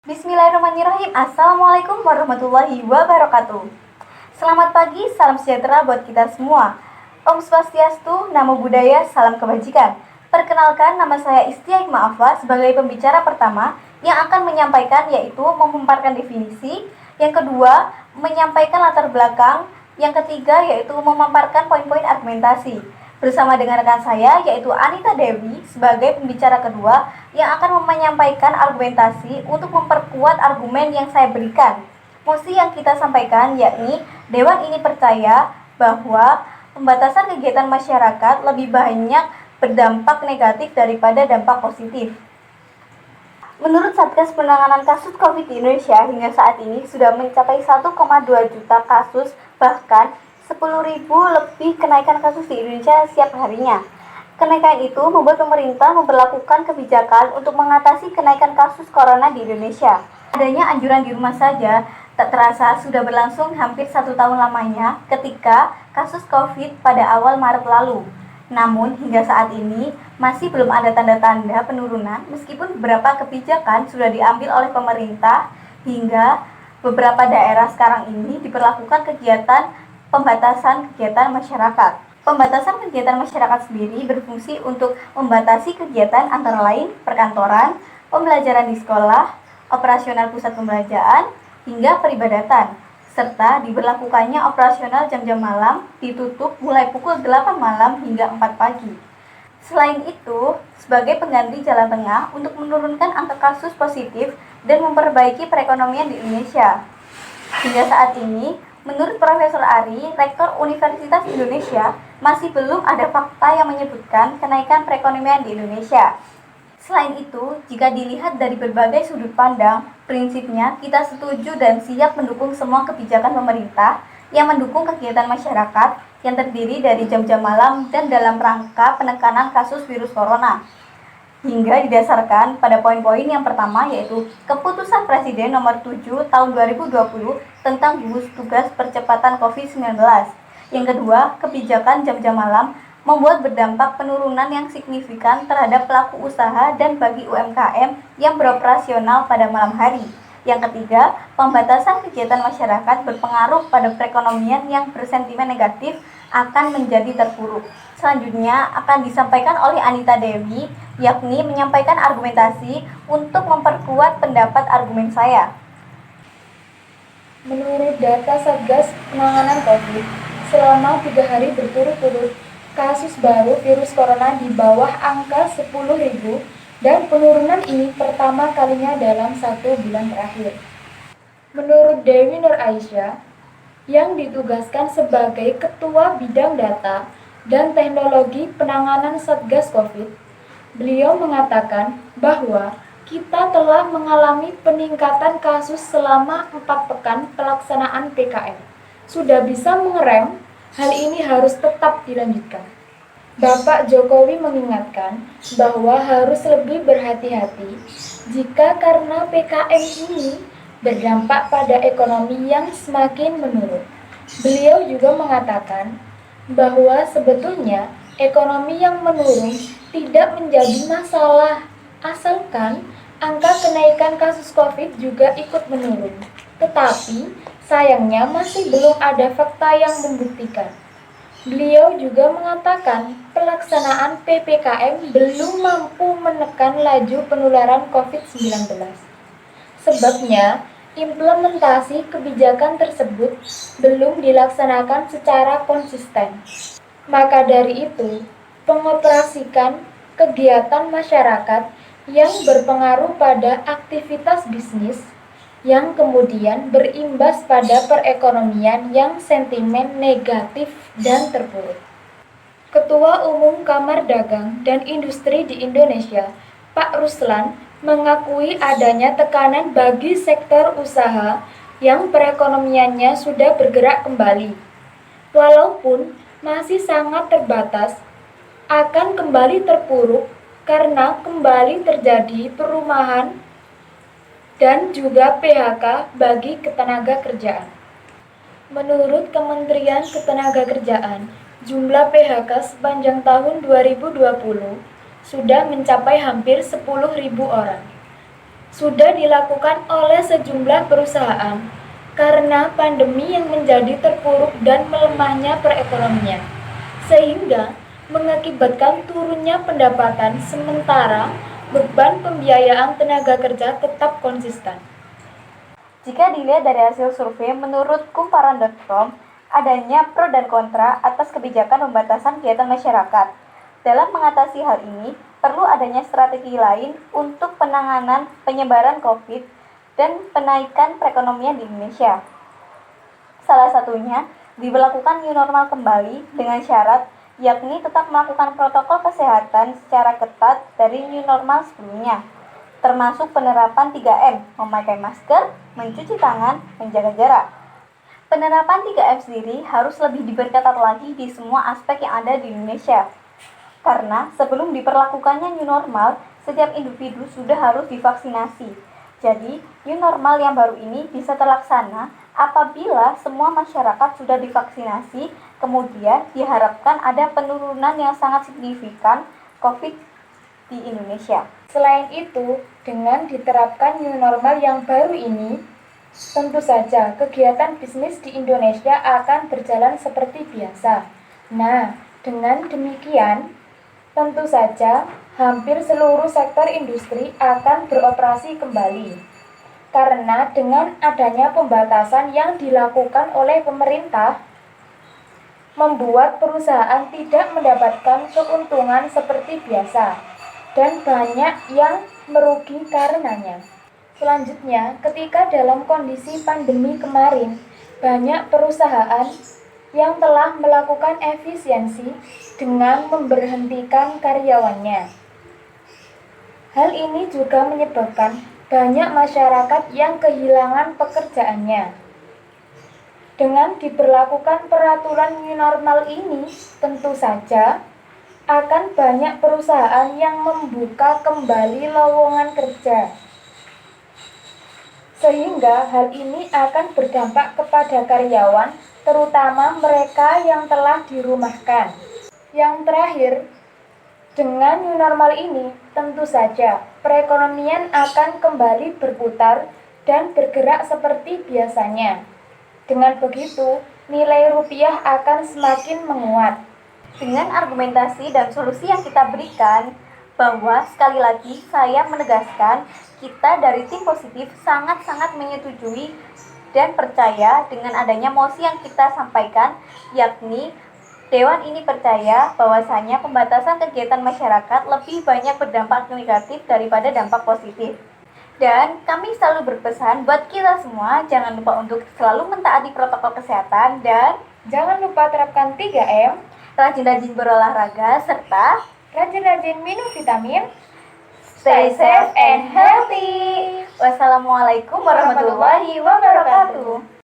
Bismillahirrahmanirrahim. Assalamualaikum warahmatullahi wabarakatuh. Selamat pagi, salam sejahtera buat kita semua. Om Swastiastu, Namo Buddhaya, salam kebajikan. Perkenalkan, nama saya Istia Hikmah Afwa sebagai pembicara pertama yang akan menyampaikan, yaitu memaparkan definisi. Yang kedua, menyampaikan latar belakang. Yang ketiga, yaitu memaparkan poin-poin argumentasi. Bersama dengan rekan saya, yaitu Anita Dewi, sebagai pembicara kedua yang akan menyampaikan argumentasi untuk memperkuat argumen yang saya berikan. Mosi yang kita sampaikan yakni, Dewan ini percaya bahwa pembatasan kegiatan masyarakat lebih banyak berdampak negatif daripada dampak positif. Menurut Satgas Penanganan Kasus COVID di Indonesia, hingga saat ini sudah mencapai 1,2 juta kasus, bahkan 10.000 lebih kenaikan kasus di Indonesia setiap harinya. Kenaikan itu membuat pemerintah memberlakukan kebijakan untuk mengatasi kenaikan kasus corona di Indonesia. Adanya anjuran di rumah saja tak terasa sudah berlangsung hampir 1 tahun lamanya ketika kasus COVID pada awal Maret lalu. Namun hingga saat ini masih belum ada tanda-tanda penurunan meskipun beberapa kebijakan sudah diambil oleh pemerintah hingga beberapa daerah sekarang ini diberlakukan kegiatan pembatasan kegiatan masyarakat. Pembatasan kegiatan masyarakat sendiri berfungsi untuk membatasi kegiatan antara lain perkantoran, pembelajaran di sekolah, operasional pusat pembelajaran, hingga peribadatan, serta diberlakukannya operasional jam-jam malam ditutup mulai pukul 8 malam hingga 4 pagi. Selain itu, sebagai pengganti jalan tengah untuk menurunkan angka kasus positif dan memperbaiki perekonomian di Indonesia. Hingga saat ini, menurut Profesor Ari, Rektor Universitas Indonesia, masih belum ada fakta yang menyebutkan kenaikan perekonomian di Indonesia. Selain itu, jika dilihat dari berbagai sudut pandang, prinsipnya kita setuju dan siap mendukung semua kebijakan pemerintah yang mendukung kegiatan masyarakat yang terdiri dari jam-jam malam dan dalam rangka penekanan kasus virus corona. Hingga didasarkan pada poin-poin yang pertama, yaitu Keputusan Presiden Nomor 7 Tahun 2020 tentang gugus tugas percepatan COVID-19. Yang kedua, kebijakan jam-jam malam membuat berdampak penurunan yang signifikan terhadap pelaku usaha dan bagi UMKM yang beroperasional pada malam hari. Yang ketiga, pembatasan kegiatan masyarakat berpengaruh pada perekonomian yang bersentimen negatif akan menjadi terpuruk. Selanjutnya akan disampaikan oleh Anita Dewi, yakni menyampaikan argumentasi untuk memperkuat pendapat argumen saya. Menurut data Satgas Penanganan COVID, selama 3 hari berturut-turut, kasus baru virus corona di bawah angka 10.000 dan penurunan ini pertama kalinya dalam 1 bulan terakhir. Menurut Dewi Nur Aisyah, yang ditugaskan sebagai Ketua Bidang Data dan Teknologi Penanganan Satgas COVID, beliau mengatakan bahwa kita telah mengalami peningkatan kasus selama 4 pekan pelaksanaan PKM. Sudah bisa mengerem, hal ini harus tetap dilanjutkan. Bapak Jokowi mengingatkan bahwa harus lebih berhati-hati jika karena PKM ini berdampak pada ekonomi yang semakin menurun. Beliau juga mengatakan bahwa sebetulnya ekonomi yang menurun tidak menjadi masalah, asalkan angka kenaikan kasus COVID juga ikut menurun. Tetapi sayangnya masih belum ada fakta yang membuktikan. Beliau juga mengatakan pelaksanaan PPKM belum mampu menekan laju penularan COVID-19. Sebabnya, implementasi kebijakan tersebut belum dilaksanakan secara konsisten. Maka dari itu, pengoperasikan kegiatan masyarakat yang berpengaruh pada aktivitas bisnis yang kemudian berimbas pada perekonomian yang sentimen negatif dan terpuruk. Ketua Umum Kamar Dagang dan Industri di Indonesia, Pak Ruslan, mengakui adanya tekanan bagi sektor usaha yang perekonomiannya sudah bergerak kembali. Walaupun masih sangat terbatas, akan kembali terpuruk karena kembali terjadi perumahan dan juga PHK bagi ketenaga kerjaan. Menurut Kementerian Ketenagakerjaan, jumlah PHK sepanjang tahun 2020 sudah mencapai hampir 10.000 orang. sudah dilakukan oleh sejumlah perusahaan karena pandemi yang menjadi terpuruk dan melemahnya perekonomian, sehingga mengakibatkan turunnya pendapatan sementara beban pembiayaan tenaga kerja tetap konsisten. Jika dilihat dari hasil survei menurut kumparan.com, adanya pro dan kontra atas kebijakan pembatasan kegiatan masyarakat. Dalam mengatasi hal ini, perlu adanya strategi lain untuk penanganan penyebaran COVID dan penaikan perekonomian di Indonesia. Salah satunya, diberlakukan new normal kembali dengan syarat yakni tetap melakukan protokol kesehatan secara ketat dari new normal sebelumnya, termasuk penerapan 3M, memakai masker, mencuci tangan, menjaga jarak. Penerapan 3M sendiri harus lebih diperketat lagi di semua aspek yang ada di Indonesia. Karena sebelum diperlakukannya new normal, setiap individu sudah harus divaksinasi. Jadi, new normal yang baru ini bisa terlaksana apabila semua masyarakat sudah divaksinasi, kemudian diharapkan ada penurunan yang sangat signifikan COVID di Indonesia. Selain itu, dengan diterapkan new normal yang baru ini, tentu saja kegiatan bisnis di Indonesia akan berjalan seperti biasa. Nah, dengan demikian, tentu saja hampir seluruh sektor industri akan beroperasi kembali. Karena dengan adanya pembatasan yang dilakukan oleh pemerintah, membuat perusahaan tidak mendapatkan keuntungan seperti biasa, dan banyak yang merugi karenanya. Selanjutnya, ketika dalam kondisi pandemi kemarin, banyak perusahaan yang telah melakukan efisiensi dengan memberhentikan karyawannya. Hal ini juga menyebabkan banyak masyarakat yang kehilangan pekerjaannya. Dengan diberlakukan peraturan new normal ini, tentu saja akan banyak perusahaan yang membuka kembali lowongan kerja. Sehingga hal ini akan berdampak kepada karyawan, terutama mereka yang telah dirumahkan. Yang terakhir, dengan new normal ini, tentu saja perekonomian akan kembali berputar dan bergerak seperti biasanya. Dengan begitu, nilai rupiah akan semakin menguat. Dengan argumentasi dan solusi yang kita berikan, bahwa sekali lagi saya menegaskan kita dari tim positif sangat-sangat menyetujui dan percaya dengan adanya mosi yang kita sampaikan, yakni Dewan ini percaya bahwasanya pembatasan kegiatan masyarakat lebih banyak berdampak negatif daripada dampak positif. Dan kami selalu berpesan buat kita semua, jangan lupa untuk selalu mentaati protokol kesehatan dan jangan lupa terapkan 3M, rajin-rajin berolahraga, serta rajin-rajin minum vitamin. Stay safe and healthy. Wassalamualaikum warahmatullahi wabarakatuh.